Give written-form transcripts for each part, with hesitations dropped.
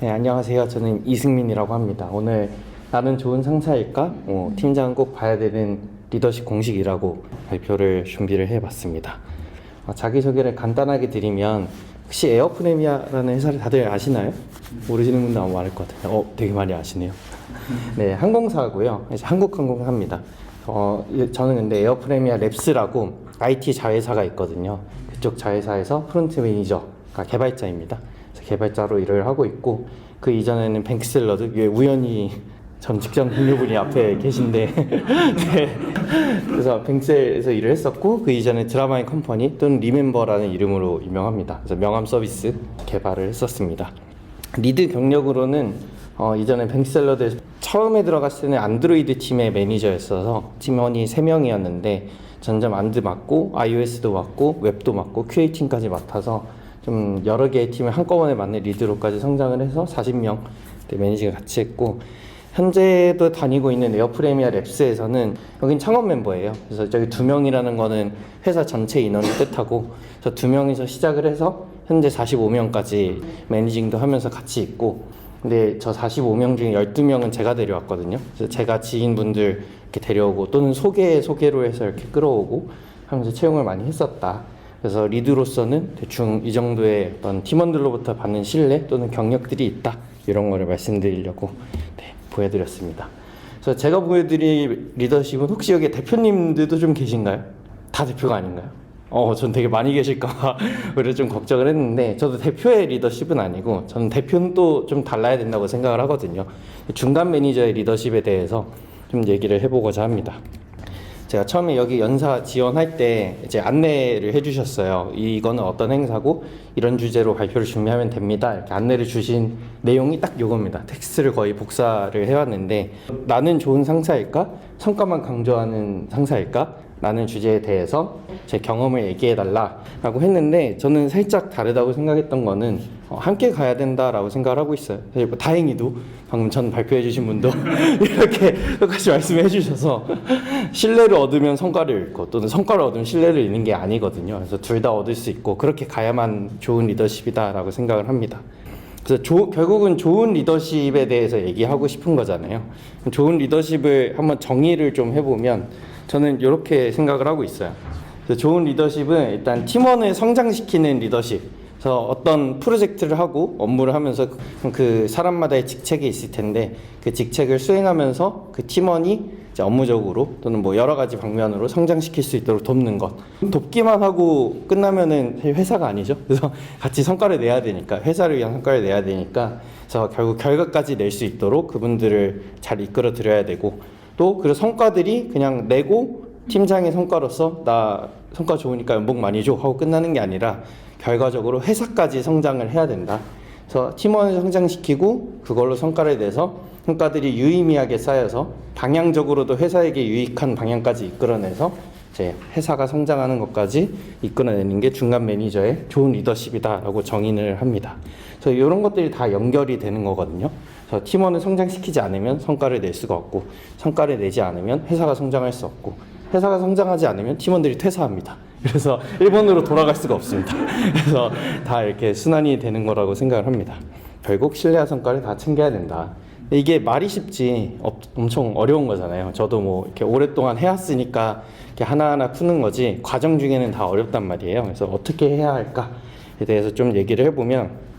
네, 안녕하세요. 저는 이승민이라고 합니다. 오늘 나는 좋은 상사일까? 팀장은 꼭 봐야 되는 리더십 공식이라고 발표를 준비를 해봤습니다. 자기소개를 간단하게 드리면 혹시 에어프레미아라는 회사를 다들 아시나요? 모르시는 분도 아마 많을 것 같아요. 되게 많이 아시네요. 네, 항공사고요. 한국항공사입니다. 저는 근데 에어프레미아 랩스라고 IT 자회사가 있거든요. 그쪽 자회사에서 프론트 매니저가 개발자입니다. 개발자로 일을 하고 있고, 그 이전에는 뱅크샐러드, 우연히 전 직장 동료분이 앞에 계신데 네. 그래서 뱅크셀에서 일을 했었고, 그 이전에 드라마인 컴퍼니 또는 리멤버라는 이름으로 유명합니다. 그래서 명함 서비스 개발을 했었습니다. 리드 경력으로는 이전에 뱅크샐러드에서 처음에 들어갔을 때는 안드로이드 팀의 매니저였어서 팀원이 3명이었는데 점점 안드 맡고 iOS도 맡고 웹도 맡고 QA 팀까지 맡아서 좀 여러 개의 팀을 한꺼번에 맡는 리드로까지 성장을 해서 40명 매니저가 같이 했고, 현재도 다니고 있는 에어프레미아 랩스에서는 여긴 창업 멤버예요. 그래서 저기 2명이라는 거는 회사 전체 인원을 뜻하고, 저 2명이서 시작을 해서 현재 45명까지 매니징도 하면서 같이 있고, 근데 저 45명 중에 12명은 제가 데려왔거든요. 그래서 제가 지인분들 이렇게 데려오고 또는 소개로 해서 이렇게 끌어오고 하면서 채용을 많이 했었다. 그래서 리드로서는 대충 이 정도의 어떤 팀원들로부터 받는 신뢰 또는 경력들이 있다, 이런 거를 말씀드리려고 보여드렸습니다. 그래서 제가 보여드릴 리더십은, 혹시 여기 대표님들도 좀 계신가요? 다 대표가 아닌가요? 전 되게 많이 계실까 그래서 좀 걱정을 했는데, 저도 대표의 리더십은 아니고 저는 대표는 또 좀 달라야 된다고 생각을 하거든요. 중간 매니저의 리더십에 대해서 좀 얘기를 해보고자 합니다. 제가 처음에 여기 연사 지원할 때 이제 안내를 해주셨어요. 이거는 어떤 행사고 이런 주제로 발표를 준비하면 됩니다, 이렇게 안내를 주신 내용이 딱 요겁니다. 텍스트를 거의 복사를 해왔는데, 나는 좋은 상사일까? 성과만 강조하는 상사일까? 라는 주제에 대해서 제 경험을 얘기해달라 라고 했는데, 저는 살짝 다르다고 생각했던 거는 함께 가야 된다라고 생각을 하고 있어요. 다행히도 방금 전 발표해 주신 분도 이렇게 똑같이 말씀해 주셔서, 신뢰를 얻으면 성과를 잃고 또는 성과를 얻으면 신뢰를 잃는 게 아니거든요. 그래서 둘 다 얻을 수 있고 그렇게 가야만 좋은 리더십이다 라고 생각을 합니다. 그래서 결국은 좋은 리더십에 대해서 얘기하고 싶은 거잖아요. 좋은 리더십을 한번 정의를 좀 해보면 저는 이렇게 생각을 하고 있어요. 그래서 좋은 리더십은 일단 팀원을 성장시키는 리더십. 그래서 어떤 프로젝트를 하고 업무를 하면서 그 사람마다의 직책이 있을 텐데, 그 직책을 수행하면서 그 팀원이 이제 업무적으로 또는 뭐 여러 가지 방면으로 성장시킬 수 있도록 돕는 것. 돕기만 하고 끝나면은 회사가 아니죠. 그래서 같이 성과를 내야 되니까, 회사를 위한 성과를 내야 되니까, 그래서 결국 결과까지 낼 수 있도록 그분들을 잘 이끌어 드려야 되고, 또 그 성과들이 그냥 내고 팀장의 성과로서 나 성과 좋으니까 연봉 많이 줘 하고 끝나는 게 아니라 결과적으로 회사까지 성장을 해야 된다. 그래서 팀원을 성장시키고 그걸로 성과를 내서 성과들이 유의미하게 쌓여서 방향적으로도 회사에게 유익한 방향까지 이끌어내서 이제 회사가 성장하는 것까지 이끌어내는 게 중간 매니저의 좋은 리더십이다라고 정의를 합니다. 그래서 이런 것들이 다 연결이 되는 거거든요. 그래서 팀원을 성장시키지 않으면 성과를 낼 수가 없고, 성과를 내지 않으면 회사가 성장할 수 없고, 회사가 성장하지 않으면 팀원들이 퇴사합니다. 그래서 일본으로 돌아갈 수가 없습니다. 그래서 다 이렇게 순환이 되는 거라고 생각을 합니다. 결국 신뢰와 성과를 다 챙겨야 된다. 이게 말이 쉽지 엄청 어려운 거잖아요. 저도 뭐 이렇게 오랫동안 해왔으니까 이렇게 하나하나 푸는 거지, 과정 중에는 다 어렵단 말이에요. 그래서 어떻게 해야 할까에 대해서 좀 얘기를 해보면,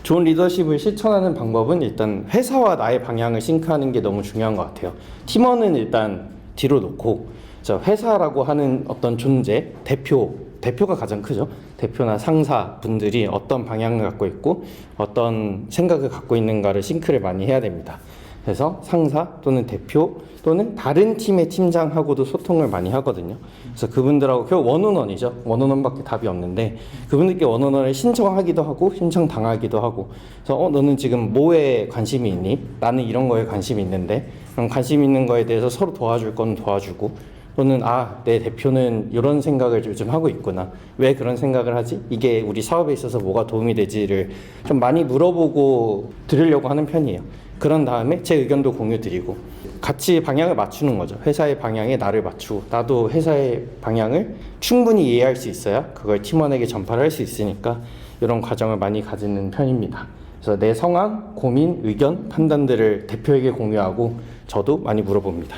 좋은 리더십을 실천하는 방법은 일단 회사와 나의 방향을 싱크하는 게 너무 중요한 것 같아요. 팀원은 일단 뒤로 놓고, 회사라고 하는 어떤 존재, 대표가 가장 크죠. 대표나 상사 분들이 어떤 방향을 갖고 있고 어떤 생각을 갖고 있는가를 싱크를 많이 해야 됩니다. 그래서 상사 또는 대표 또는 다른 팀의 팀장하고도 소통을 많이 하거든요. 그래서 그분들하고 결국 원온원이죠. 원온원밖에 답이 없는데, 그분들께 원온원을 신청하기도 하고 신청당하기도 하고, 그래서 너는 지금 뭐에 관심이 있니? 나는 이런 거에 관심이 있는데, 그럼 관심 있는 거에 대해서 서로 도와줄 건 도와주고, 또는 내 대표는 이런 생각을 요즘 하고 있구나, 왜 그런 생각을 하지? 이게 우리 사업에 있어서 뭐가 도움이 되지를 좀 많이 물어보고 들으려고 하는 편이에요. 그런 다음에 제 의견도 공유 드리고 같이 방향을 맞추는 거죠. 회사의 방향에 나를 맞추고, 나도 회사의 방향을 충분히 이해할 수 있어야 그걸 팀원에게 전파를 할 수 있으니까 이런 과정을 많이 가지는 편입니다. 그래서 내 상황, 고민, 의견, 판단들을 대표에게 공유하고 저도 많이 물어봅니다.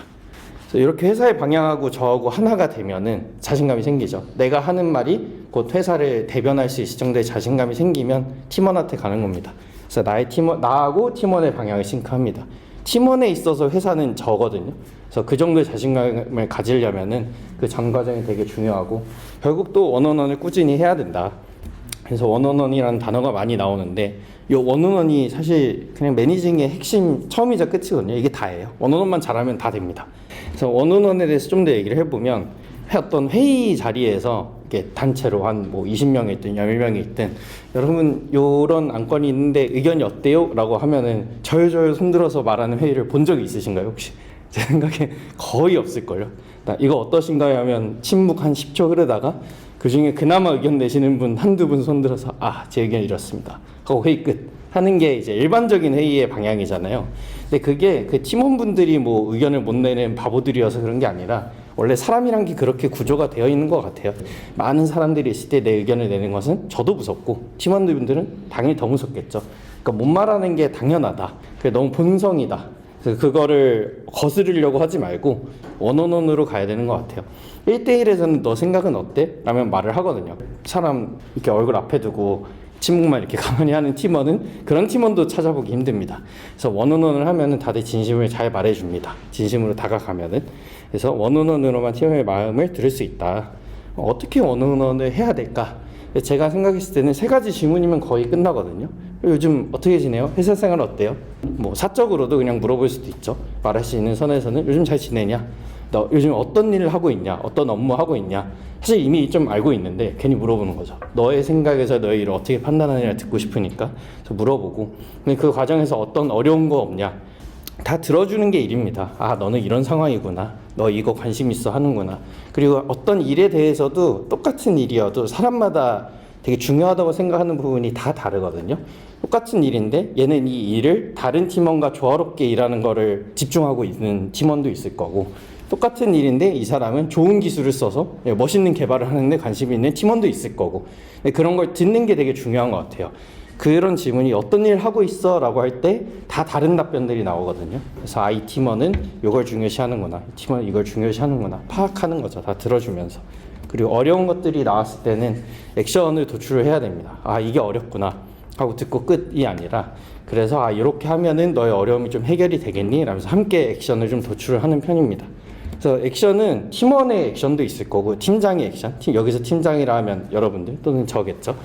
그래서 이렇게 회사의 방향하고 저하고 하나가 되면은 자신감이 생기죠. 내가 하는 말이 곧 회사를 대변할 수 있을 정도의 자신감이 생기면 팀원한테 가는 겁니다. 그래서 나하고 팀원의 방향을 싱크합니다. 팀원에 있어서 회사는 저거든요. 그래서 그 정도의 자신감을 가지려면은 그 전 과정이 되게 중요하고 결국 또 원원원을 꾸준히 해야 된다. 그래서 원원원이라는 단어가 많이 나오는데 이 원원원이 사실 그냥 매니징의 핵심 처음이자 끝이거든요. 이게 다예요. 원원원만 잘하면 다 됩니다. 그래서 원원원에 대해서 좀 더 얘기를 해보면 어떤 회의 자리에서 이렇게 단체로 한 뭐 20명이 있든 10명이 있든 여러분 요런 안건이 있는데 의견이 어때요? 라고 하면은 절절 손들어서 말하는 회의를 본 적이 있으신가요 혹시? 제 생각에 거의 없을걸요. 이거 어떠신가요? 하면 침묵 한 10초 흐르다가 그 중에 그나마 의견 내시는 분 한두 분 손들어서 제 의견이 이렇습니다 하고 회의 끝 하는 게 이제 일반적인 회의의 방향이잖아요. 근데 그게 그 팀원분들이 뭐 의견을 못 내는 바보들이어서 그런 게 아니라 원래 사람이란 게 그렇게 구조가 되어 있는 것 같아요. 많은 사람들이 있을 때 내 의견을 내는 것은 저도 무섭고 팀원들분들은 당연히 더 무섭겠죠. 그러니까 못 말하는 게 당연하다. 그게 너무 본성이다. 그래서 그거를 거스르려고 하지 말고 원원원으로 가야 되는 것 같아요. 1대1에서는 너 생각은 어때? 라면 말을 하거든요. 사람 이렇게 얼굴 앞에 두고 침묵만 이렇게 가만히 하는 팀원은 그런 팀원도 찾아보기 힘듭니다. 그래서 원원원을 하면은 다들 진심을 잘 말해줍니다. 진심으로 다가가면은. 그래서 원원원으로만 팀원의 마음을 들을 수 있다. 어떻게 원원원을 해야 될까? 제가 생각했을 때는 3가지 질문이면 거의 끝나거든요. 요즘 어떻게 지내요? 회사 생활 어때요? 뭐 사적으로도 그냥 물어볼 수도 있죠. 말할 수 있는 선에서는 요즘 잘 지내냐? 너 요즘 어떤 일을 하고 있냐? 어떤 업무 하고 있냐? 사실 이미 좀 알고 있는데 괜히 물어보는 거죠. 너의 생각에서 너의 일을 어떻게 판단하느냐 듣고 싶으니까 그래서 물어보고 근데 그 과정에서 어떤 어려운 거 없냐? 다 들어주는 게 일입니다. 너는 이런 상황이구나. 너 이거 관심 있어 하는구나. 그리고 어떤 일에 대해서도 똑같은 일이어도 사람마다 되게 중요하다고 생각하는 부분이 다 다르거든요. 똑같은 일인데 얘는 이 일을 다른 팀원과 조화롭게 일하는 거를 집중하고 있는 팀원도 있을 거고 똑같은 일인데 이 사람은 좋은 기술을 써서 멋있는 개발을 하는데 관심이 있는 팀원도 있을 거고 그런 걸 듣는 게 되게 중요한 것 같아요. 그런 질문이 어떤 일 하고 있어? 라고 할 때 다 다른 답변들이 나오거든요. 그래서 이 팀원은 이걸 중요시하는구나. 이 팀원은 이걸 중요시하는구나. 파악하는 거죠. 다 들어주면서. 그리고 어려운 것들이 나왔을 때는 액션을 도출을 해야 됩니다. 이게 어렵구나 하고 듣고 끝이 아니라 그래서 이렇게 하면은 너의 어려움이 좀 해결이 되겠니? 라면서 함께 액션을 좀 도출을 하는 편입니다. 그래서 액션은 팀원의 액션도 있을 거고 팀장의 액션, 여기서 팀장이라 하면 여러분들 또는 저겠죠.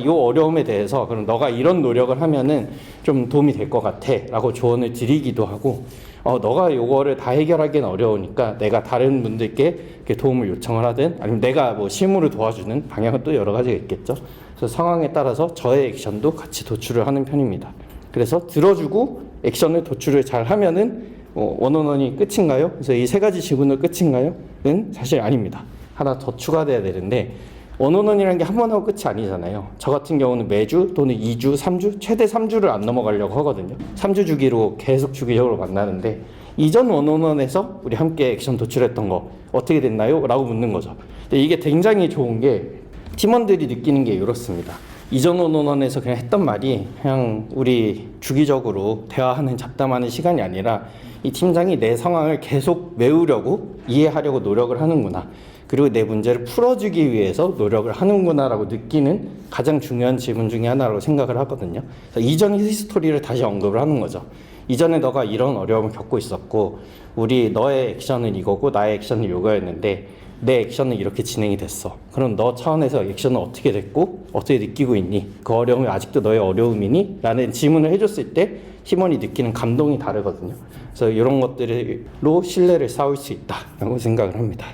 이 어려움에 대해서 그럼 너가 이런 노력을 하면은 좀 도움이 될 것 같아 라고 조언을 드리기도 하고 너가 이거를 다 해결하기는 어려우니까 내가 다른 분들께 이렇게 도움을 요청을 하든 아니면 내가 뭐 실무를 도와주는 방향은 또 여러 가지가 있겠죠. 그래서 상황에 따라서 저의 액션도 같이 도출을 하는 편입니다. 그래서 들어주고 액션을 도출을 잘 하면은 원원원이 끝인가요? 그래서 이 3가지 지분은 끝인가요? 는 사실 아닙니다. 하나 더 추가돼야 되는데 원원원이라는 게 한 번 하고 끝이 아니잖아요. 저 같은 경우는 매주 또는 2주, 3주, 최대 3주를 안 넘어가려고 하거든요. 3주 주기로 계속 주기적으로 만나는데 이전 원원원에서 우리 함께 액션 도출했던 거 어떻게 됐나요? 라고 묻는 거죠. 근데 이게 굉장히 좋은 게 팀원들이 느끼는 게 이렇습니다. 이전 원원원에서 그냥 했던 말이 그냥 우리 주기적으로 대화하는 잡담하는 시간이 아니라 이 팀장이 내 상황을 계속 외우려고 이해하려고 노력을 하는구나. 그리고 내 문제를 풀어주기 위해서 노력을 하는구나 라고 느끼는 가장 중요한 질문 중에 하나라고 생각을 하거든요. 그래서 이전 히스토리를 다시 언급을 하는 거죠. 이전에 너가 이런 어려움을 겪고 있었고 너의 액션은 이거고 나의 액션은 이거였는데 내 액션은 이렇게 진행이 됐어. 그럼 너 차원에서 액션은 어떻게 됐고 어떻게 느끼고 있니? 그 어려움이 아직도 너의 어려움이니? 라는 질문을 해줬을 때 팀원이 느끼는 감동이 다르거든요. 그래서 이런 것들로 신뢰를 쌓을 수 있다라고 생각을 합니다.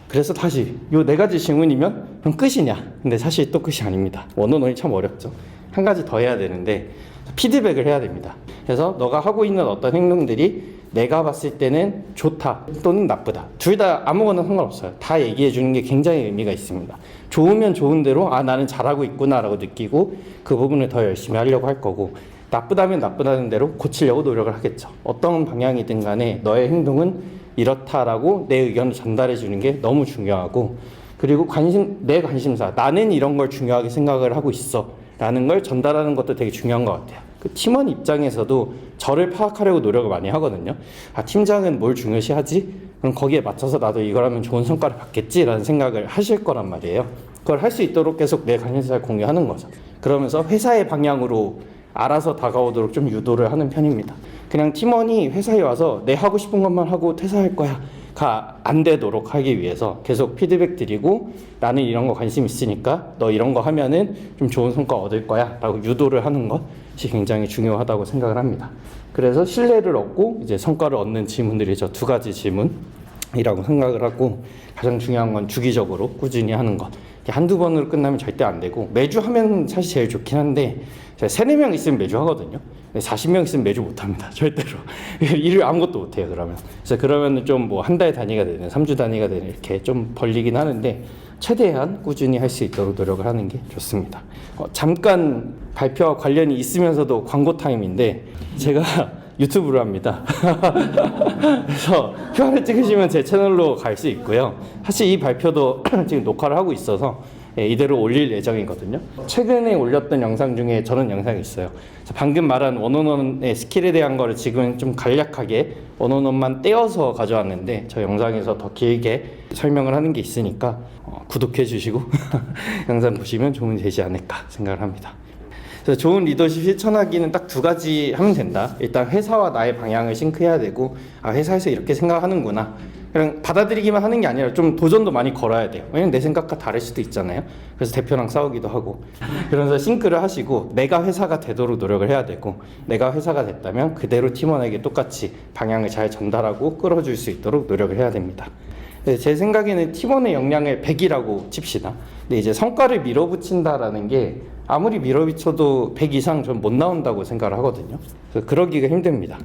그래서 다시 이 4가지 질문이면 그럼 끝이냐? 근데 사실 또 끝이 아닙니다. 원원원이 참 어렵죠. 한 가지 더 해야 되는데 피드백을 해야 됩니다. 그래서 너가 하고 있는 어떤 행동들이 내가 봤을 때는 좋다 또는 나쁘다. 둘 다 아무거나 상관없어요. 다 얘기해 주는 게 굉장히 의미가 있습니다. 좋으면 좋은 대로 나는 잘하고 있구나 라고 느끼고 그 부분을 더 열심히 하려고 할 거고 나쁘다면 나쁘다는 대로 고치려고 노력을 하겠죠. 어떤 방향이든 간에 너의 행동은 이렇다라고 내 의견을 전달해 주는 게 너무 중요하고 그리고 내 관심사 나는 이런 걸 중요하게 생각을 하고 있어 라는 걸 전달하는 것도 되게 중요한 것 같아요. 그 팀원 입장에서도 저를 파악하려고 노력을 많이 하거든요. 아, 팀장은 뭘 중요시하지? 그럼 거기에 맞춰서 나도 이걸 하면 좋은 성과를 받겠지라는 생각을 하실 거란 말이에요. 그걸 할 수 있도록 계속 내 관심사를 공유하는 거죠. 그러면서 회사의 방향으로 알아서 다가오도록 좀 유도를 하는 편입니다. 그냥 팀원이 회사에 와서 내 하고 싶은 것만 하고 퇴사할 거야 가 안 되도록 하기 위해서 계속 피드백 드리고, 나는 이런 거 관심 있으니까 너 이런 거 하면은 좀 좋은 성과 얻을 거야 라고 유도를 하는 것이 굉장히 중요하다고 생각을 합니다. 그래서 신뢰를 얻고 이제 성과를 얻는 질문들이 저 두 가지 질문이라고 생각을 하고, 가장 중요한 건 주기적으로 꾸준히 하는 것. 한두 번으로 끝나면 절대 안 되고, 매주 하면 사실 제일 좋긴 한데, 제가 3-4명 있으면 매주 하거든요. 40명 있으면 매주 못 합니다. 절대로. 일을 아무것도 못 해요, 그러면. 그래서 그러면 좀 뭐 한 달 단위가 되는, 3주 단위가 되는 이렇게 좀 벌리긴 하는데, 최대한 꾸준히 할 수 있도록 노력을 하는 게 좋습니다. 잠깐 발표와 관련이 있으면서도 광고 타임인데, 제가 유튜브를 합니다. 그래서 QR을 찍으시면 제 채널로 갈 수 있고요. 사실 이 발표도 지금 녹화를 하고 있어서 이대로 올릴 예정이거든요. 최근에 올렸던 영상 중에 저런 영상이 있어요. 방금 말한 원온원의 스킬에 대한 거를 지금 좀 간략하게 원온원만 떼어서 가져왔는데, 저 영상에서 더 길게 설명을 하는 게 있으니까 구독해 주시고 영상 보시면 도움이 되지 않을까 생각을 합니다. 그래서 좋은 리더십 실천하기는 딱 2가지 하면 된다. 일단 회사와 나의 방향을 싱크해야 되고, 아, 회사에서 이렇게 생각하는구나, 그냥 받아들이기만 하는 게 아니라 좀 도전도 많이 걸어야 돼요. 왜냐면 내 생각과 다를 수도 있잖아요. 그래서 대표랑 싸우기도 하고. 그래서 싱크를 하시고, 내가 회사가 되도록 노력을 해야 되고, 내가 회사가 됐다면 그대로 팀원에게 똑같이 방향을 잘 전달하고 끌어줄 수 있도록 노력을 해야 됩니다. 제 생각에는 팀원의 역량을 100이라고 칩시다. 근데 이제 성과를 밀어붙인다라는 게 아무리 밀어붙여도 100 이상 전 못 나온다고 생각을 하거든요. 그래서 그러기가 힘듭니다.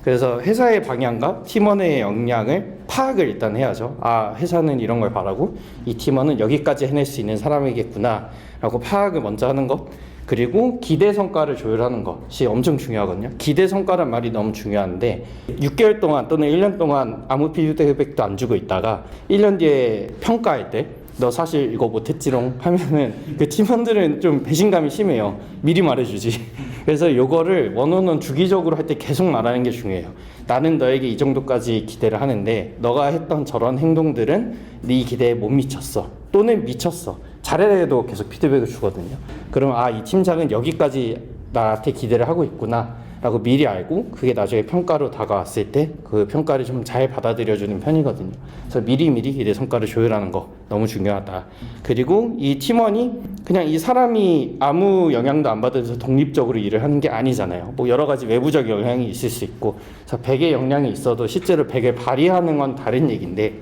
그래서 회사의 방향과 팀원의 역량을 파악을 일단 해야죠. 아, 회사는 이런 걸 바라고 이 팀원은 여기까지 해낼 수 있는 사람이겠구나 라고 파악을 먼저 하는 것. 그리고 기대 성과를 조율하는 것이 엄청 중요하거든요. 기대 성과란 말이 너무 중요한데, 6개월 동안 또는 1년 동안 아무 피드백도 안 주고 있다가 1년 뒤에 평가할 때 너 사실 이거 못했지롱 하면은 그 팀원들은 좀 배신감이 심해요. 미리 말해주지. 그래서 요거를 원원은 주기적으로 할 때 계속 말하는 게 중요해요. 나는 너에게 이 정도까지 기대를 하는데 너가 했던 저런 행동들은 네 기대에 못 미쳤어, 또는 미쳤어. 잘해도 계속 피드백을 주거든요. 그럼 아, 이 팀장은 여기까지 나한테 기대를 하고 있구나 라고 미리 알고, 그게 나중에 평가로 다가왔을 때 그 평가를 좀 잘 받아들여주는 편이거든요. 그래서 미리미리 기대 성과를 조율하는 거 너무 중요하다. 그리고 이 팀원이 그냥 이 사람이 아무 영향도 안 받으면서 독립적으로 일을 하는 게 아니잖아요. 뭐 여러 가지 외부적 영향이 있을 수 있고, 그래서 100의 역량이 있어도 실제로 100을 발휘하는 건 다른 얘기인데,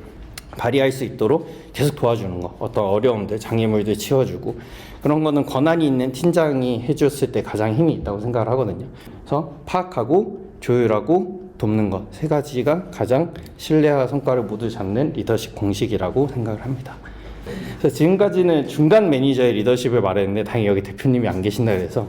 발휘할 수 있도록 계속 도와주는 거, 어떤 어려움들, 장애물들 치워주고, 그런 거는 권한이 있는 팀장이 해줬을 때 가장 힘이 있다고 생각을 하거든요. 그래서 파악하고 조율하고 돕는 것, 3가지가 가장 신뢰와 성과를 모두 잡는 리더십 공식이라고 생각을 합니다. 그래서 지금까지는 중간 매니저의 리더십을 말했는데, 다행히 여기 대표님이 안 계신다 그래서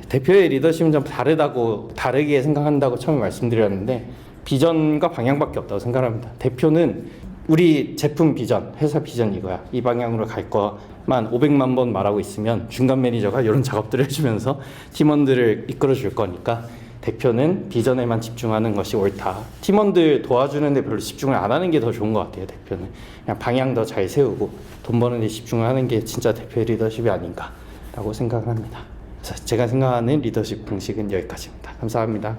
대표의 리더십은 좀 다르게 생각한다고 처음에 말씀드렸는데, 비전과 방향밖에 없다고 생각합니다. 대표는 우리 제품 비전, 회사 비전 이거야, 이 방향으로 갈 거만 500만 번 말하고 있으면 중간 매니저가 이런 작업들을 해주면서 팀원들을 이끌어 줄 거니까, 대표는 비전에만 집중하는 것이 옳다. 팀원들 도와주는 데 별로 집중을 안 하는 게 더 좋은 것 같아요. 대표는 그냥 방향 더 잘 세우고 돈 버는 데 집중을 하는 게 진짜 대표의 리더십이 아닌가 라고 생각을 합니다. 그래서 제가 생각하는 리더십 공식은 여기까지입니다. 감사합니다.